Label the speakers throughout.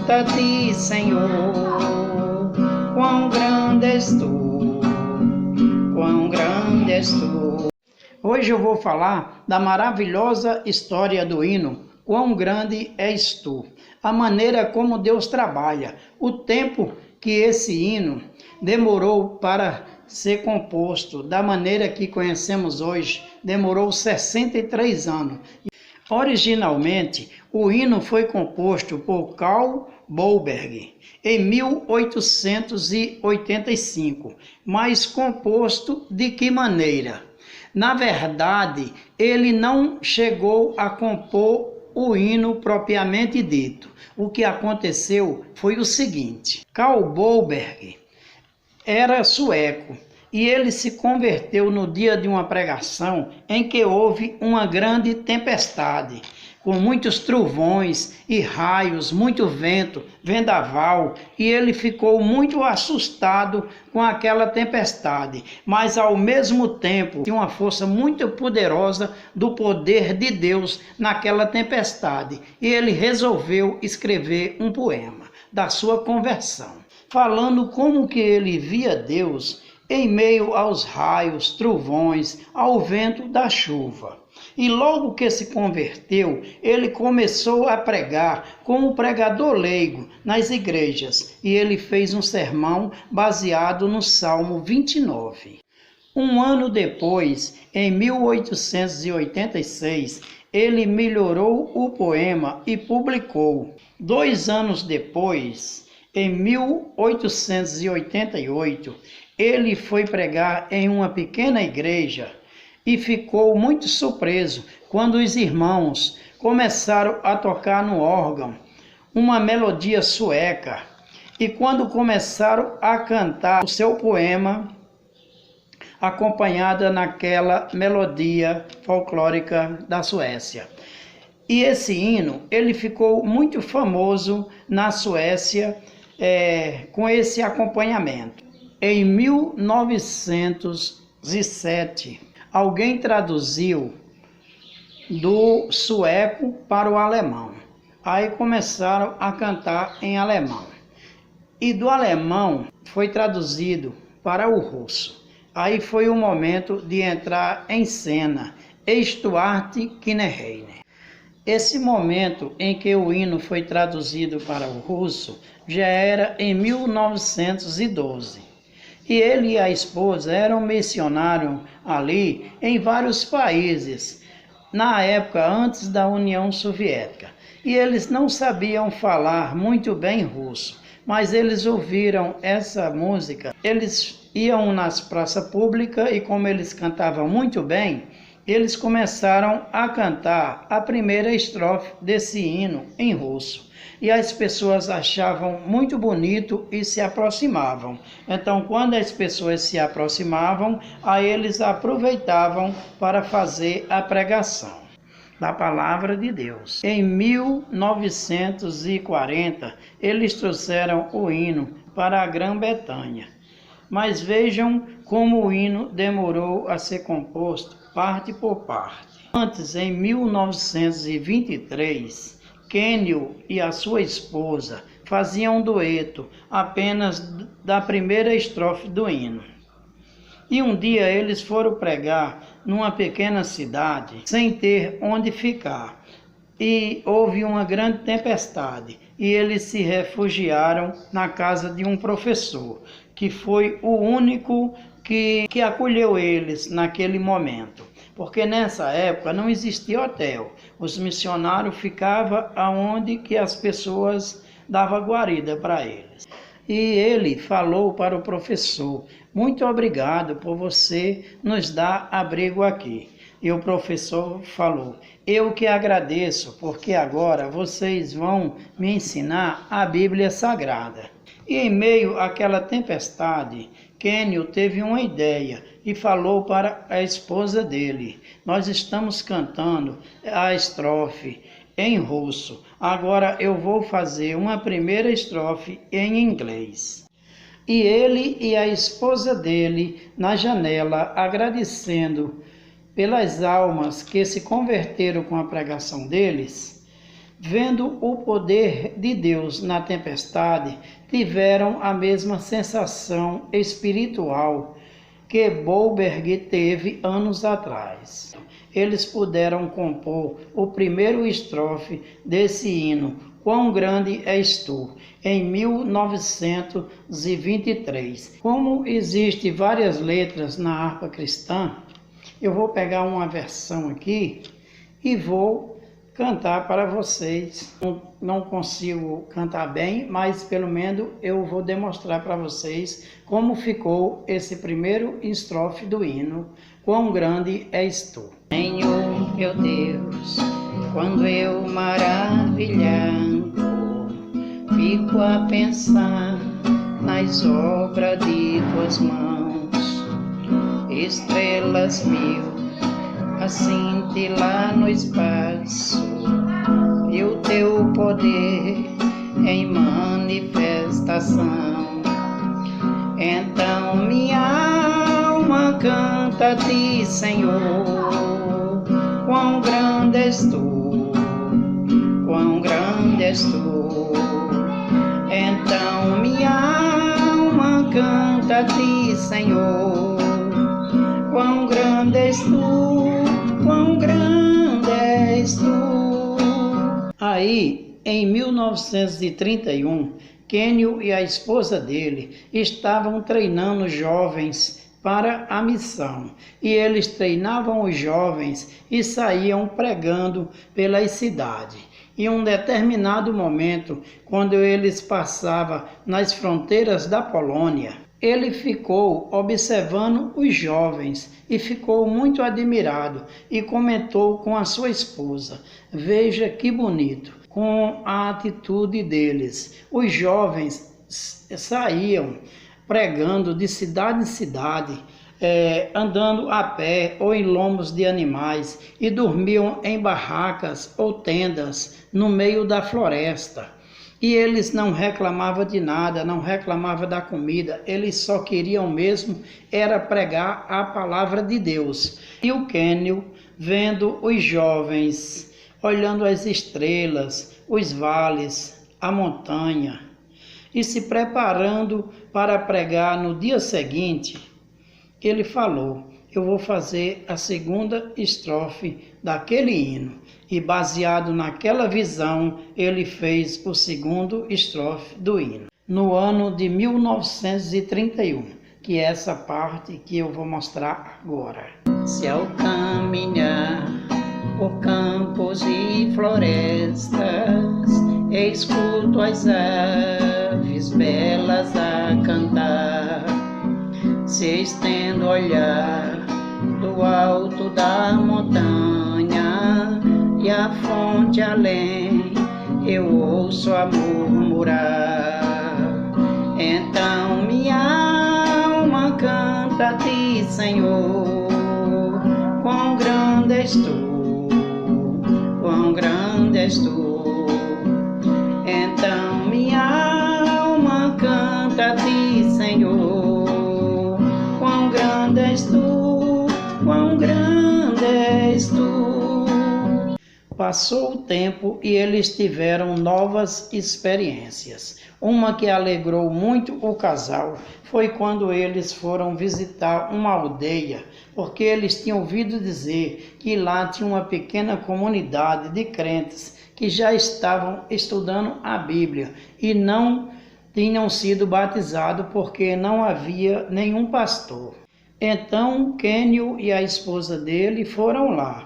Speaker 1: exalta-te, Senhor, quão grande és tu, quão grande és tu. Hoje eu vou falar da maravilhosa história do hino Quão Grande És Tu. A maneira como Deus trabalha, o tempo que esse hino demorou para ser composto, da maneira que conhecemos hoje, demorou 63 anos. Originalmente, o hino foi composto por Carl Bollberg em 1885, mas composto de que maneira? Na verdade, ele não chegou a compor o hino propriamente dito. O que aconteceu foi o seguinte: Carl Bollberg era sueco e ele se converteu no dia de uma pregação em que houve uma grande tempestade, com muitos trovões e raios, muito vento, vendaval, e ele ficou muito assustado com aquela tempestade, mas ao mesmo tempo tinha uma força muito poderosa do poder de Deus naquela tempestade, e ele resolveu escrever um poema da sua conversão, falando como que ele via Deus em meio aos raios, trovões, ao vento da chuva. E logo que se converteu, ele começou a pregar como pregador leigo nas igrejas, e ele fez um sermão baseado no Salmo 29. Um ano depois, em 1886, ele melhorou o poema e publicou. 2 anos depois, em 1888, ele foi pregar em uma pequena igreja e ficou muito surpreso quando os irmãos começaram a tocar no órgão uma melodia sueca, e quando começaram a cantar o seu poema acompanhada naquela melodia folclórica da Suécia. E esse hino, ele ficou muito famoso na Suécia com esse acompanhamento. Em 1907, alguém traduziu do sueco para o alemão. Aí começaram a cantar em alemão. E do alemão foi traduzido para o russo. Aí foi o momento de entrar em cena Stuart Kinnereiner. Esse momento em que o hino foi traduzido para o russo já era em 1912. E ele e a esposa eram missionários ali em vários países, na época antes da União Soviética. E eles não sabiam falar muito bem russo, mas eles ouviram essa música. Eles iam nas praças públicas e, como eles cantavam muito bem, eles começaram a cantar a primeira estrofe desse hino em russo. E as pessoas achavam muito bonito e se aproximavam. Então, quando as pessoas se aproximavam, aí eles aproveitavam para fazer a pregação da palavra de Deus. Em 1940, eles trouxeram o hino para a Grã-Bretanha. Mas vejam como o hino demorou a ser composto parte por parte. Antes, em 1923, Kenio e a sua esposa faziam um dueto apenas da primeira estrofe do hino. E um dia eles foram pregar numa pequena cidade sem ter onde ficar. E houve uma grande tempestade e eles se refugiaram na casa de um professor, que foi o único que acolheu eles naquele momento. Porque nessa época não existia hotel. Os missionários ficavam aonde que as pessoas davam guarida para eles. E ele falou para o professor: muito obrigado por você nos dar abrigo aqui. E o professor falou: eu que agradeço, porque agora vocês vão me ensinar a Bíblia Sagrada. E em meio àquela tempestade, Kenio teve uma ideia e falou para a esposa dele: nós estamos cantando a estrofe em russo, agora eu vou fazer uma primeira estrofe em inglês. E ele e a esposa dele na janela, agradecendo pelas almas que se converteram com a pregação deles, vendo o poder de Deus na tempestade, tiveram a mesma sensação espiritual que Boberg teve anos atrás. Eles puderam compor o primeiro estrofe desse hino, Quão Grande És Tu, em 1923. Como existem várias letras na harpa cristã, eu vou pegar uma versão aqui e vou cantar para vocês. Não consigo cantar bem, mas pelo menos eu vou demonstrar para vocês como ficou esse primeiro estrofe do hino, Quão Grande És Tu. Senhor, meu Deus, quando eu maravilhado fico a pensar nas obras de tuas mãos, estrelas mil a cintilar no espaço, e o teu poder em manifestação. Então minha alma canta a ti, Senhor, quão grande és tu, quão grande és tu. Então minha alma canta a ti, Senhor, quão grande és tu, quão grande és tu. Aí, em 1931, Kênio e a esposa dele estavam treinando jovens para a missão, e eles treinavam os jovens e saíam pregando pelas cidades. Em um determinado momento, quando eles passavam nas fronteiras da Polônia, ele ficou observando os jovens e ficou muito admirado e comentou com a sua esposa: veja que bonito, com a atitude deles. Os jovens saíam pregando de cidade em cidade, andando a pé ou em lombos de animais, e dormiam em barracas ou tendas no meio da floresta. E eles não reclamavam de nada, não reclamavam da comida, eles só queriam mesmo era pregar a palavra de Deus. E o Kênio, vendo os jovens, olhando as estrelas, os vales, a montanha, e se preparando para pregar no dia seguinte, ele falou: eu vou fazer a segunda estrofe daquele hino. E baseado naquela visão, ele fez o segundo estrofe do hino. No ano de 1931, que é essa parte que eu vou mostrar agora. Se ao caminhar por campos e florestas, escuto as aves belas a cantar, se estendo o olhar do alto da montanha e a fonte além, eu ouço a murmurar. Então minha alma canta a ti, Senhor, quão grande és tu, quão grande és tu. Então minha alma canta a ti, Senhor, quão grande és tu, quão grande és tu. Passou o tempo e eles tiveram novas experiências. Uma que alegrou muito o casal foi quando eles foram visitar uma aldeia, porque eles tinham ouvido dizer que lá tinha uma pequena comunidade de crentes que já estavam estudando a Bíblia e não tinham sido batizados porque não havia nenhum pastor. Então Kênio e a esposa dele foram lá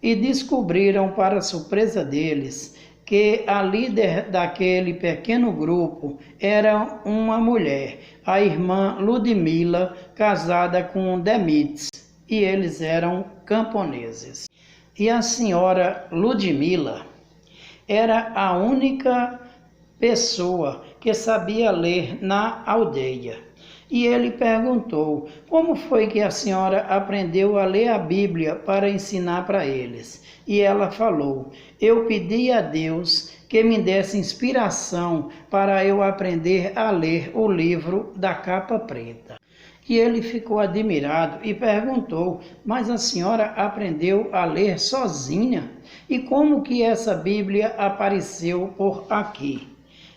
Speaker 1: e descobriram, para surpresa deles, que a líder daquele pequeno grupo era uma mulher, a irmã Ludmila, casada com Demitz, e eles eram camponeses. E a senhora Ludmila era a única pessoa que sabia ler na aldeia. E ele perguntou: como foi que a senhora aprendeu a ler a Bíblia para ensinar para eles? E ela falou: eu pedi a Deus que me desse inspiração para eu aprender a ler o livro da capa preta. E ele ficou admirado e perguntou: mas a senhora aprendeu a ler sozinha? E como que essa Bíblia apareceu por aqui?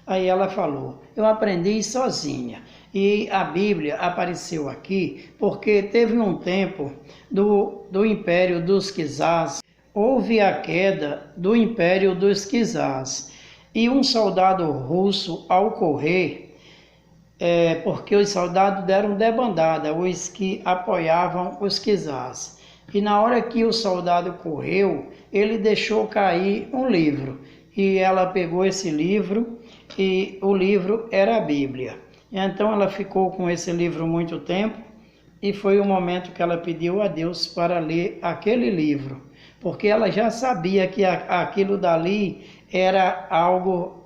Speaker 1: Aí ela falou: eu aprendi sozinha. E a Bíblia apareceu aqui porque teve um tempo do Império dos Czars, houve a queda do Império dos Czars. E um soldado russo, ao correr, porque os soldados deram debandada, os que apoiavam os czars. E na hora que o soldado correu, ele deixou cair um livro. E ela pegou esse livro, e o livro era a Bíblia. Então ela ficou com esse livro muito tempo, e foi o momento que ela pediu a Deus para ler aquele livro, porque ela já sabia que aquilo dali era algo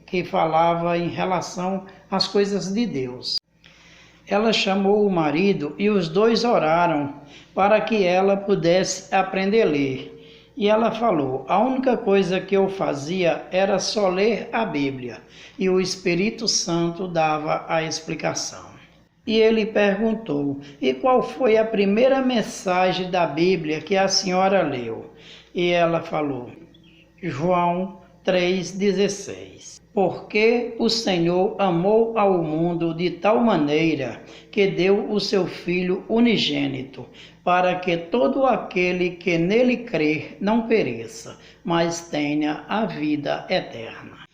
Speaker 1: que falava em relação às coisas de Deus. Ela chamou o marido e os dois oraram para que ela pudesse aprender a ler. E ela falou: a única coisa que eu fazia era só ler a Bíblia, e o Espírito Santo dava a explicação. E ele perguntou: e qual foi a primeira mensagem da Bíblia que a senhora leu? E ela falou: João 3,16. Porque o Senhor amou ao mundo de tal maneira que deu o seu Filho unigênito, para que todo aquele que nele crer não pereça, mas tenha a vida eterna.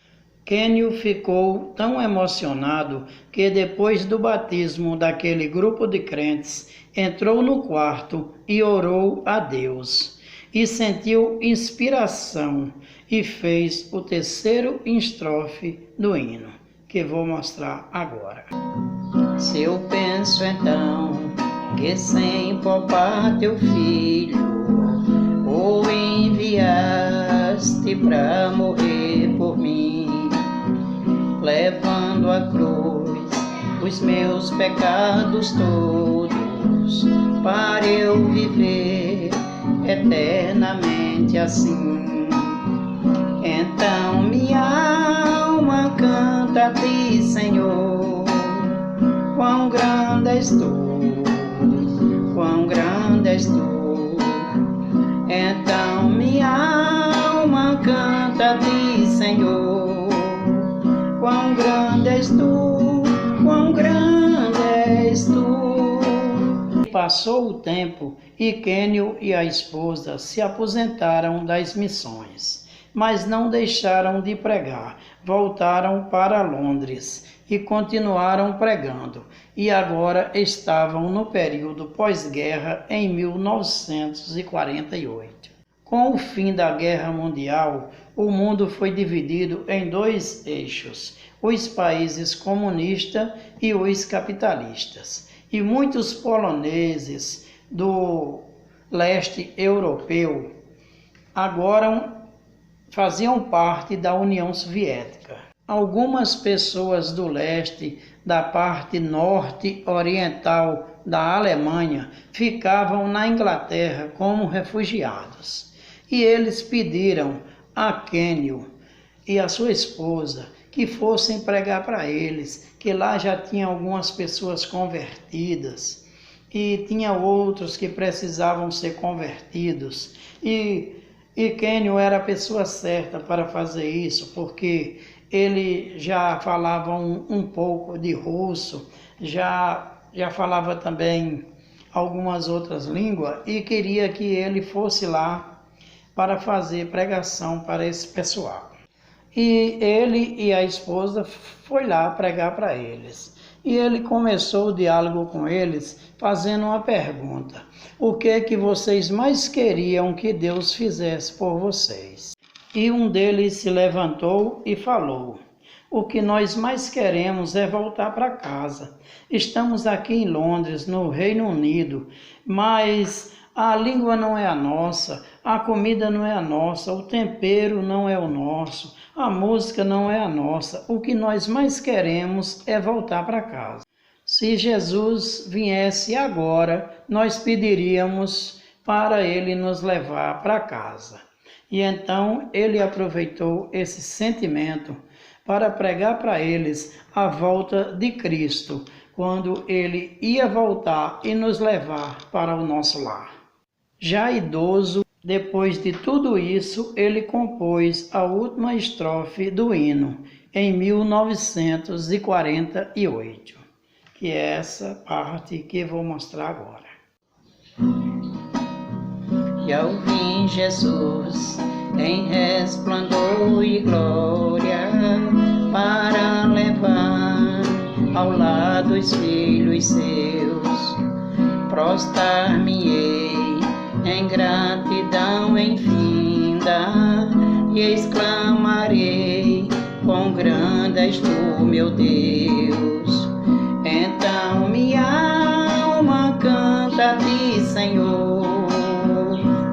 Speaker 1: Kênio ficou tão emocionado que depois do batismo daquele grupo de crentes, entrou no quarto e orou a Deus. E sentiu inspiração e fez o terceiro estrofe do hino, que vou mostrar agora. Se eu penso então que sem poupar teu filho, o enviaste para morrer por mim, levando à cruz os meus pecados todos, para eu viver eternamente assim. Então minha alma canta a ti, Senhor, quão grande és tu, quão grande és tu. Então minha alma canta a ti, Senhor, quão grande és tu, quão grande és tu. Passou o tempo e Kênio e a esposa se aposentaram das missões, mas não deixaram de pregar. Voltaram para Londres e continuaram pregando, e agora estavam no período pós-guerra em 1948. Com o fim da Guerra Mundial, o mundo foi dividido em dois eixos: os países comunistas e os capitalistas. E muitos poloneses do leste europeu agora faziam parte da União Soviética. Algumas pessoas do leste, da parte norte oriental da Alemanha, ficavam na Inglaterra como refugiados. E eles pediram a Kênio e a sua esposa que fossem pregar para eles, que lá já tinha algumas pessoas convertidas e tinha outros que precisavam ser convertidos. E Kênio era a pessoa certa para fazer isso, porque ele já falava um pouco de russo, já falava também algumas outras línguas, e queria que ele fosse lá para fazer pregação para esse pessoal. E ele e a esposa foi lá pregar para eles. E ele começou o diálogo com eles fazendo uma pergunta: o que é que vocês mais queriam que Deus fizesse por vocês? E um deles se levantou e falou: o que nós mais queremos é voltar para casa. Estamos aqui em Londres, no Reino Unido, mas a língua não é a nossa, a comida não é a nossa, o tempero não é o nosso, a música não é a nossa. O que nós mais queremos é voltar para casa. Se Jesus viesse agora, nós pediríamos para ele nos levar para casa. E então ele aproveitou esse sentimento para pregar para eles a volta de Cristo, quando ele ia voltar e nos levar para o nosso lar. Já idoso, depois de tudo isso, ele compôs a última estrofe do hino em 1948, que é essa parte que vou mostrar agora. E ao vir Jesus em resplendor e glória, para levar ao lado os filhos seus, prostrar-me-ei em gratidão infinda, e exclamarei: quão grande és tu, meu Deus. Então minha alma canta a ti, Senhor,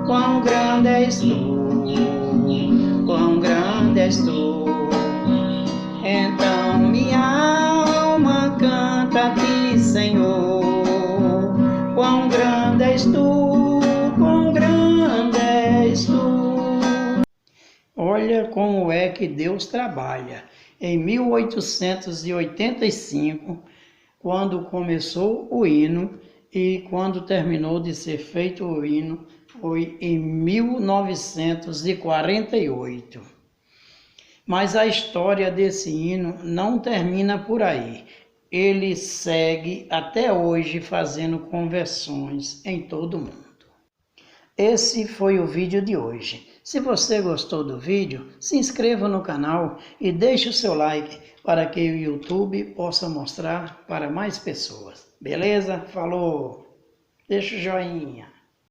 Speaker 1: quão grande és tu, quão grande és tu. Então minha alma canta a ti, Senhor, quão grande és tu, quão grande és tu. Olha como é que Deus trabalha. Em 1885, quando começou o hino e quando terminou de ser feito o hino, foi em 1948. Mas a história desse hino não termina por aí. Ele segue até hoje fazendo conversões em todo o mundo. Esse foi o vídeo de hoje. Se você gostou do vídeo, se inscreva no canal e deixe o seu like para que o YouTube possa mostrar para mais pessoas. Beleza? Falou! Deixa o joinha.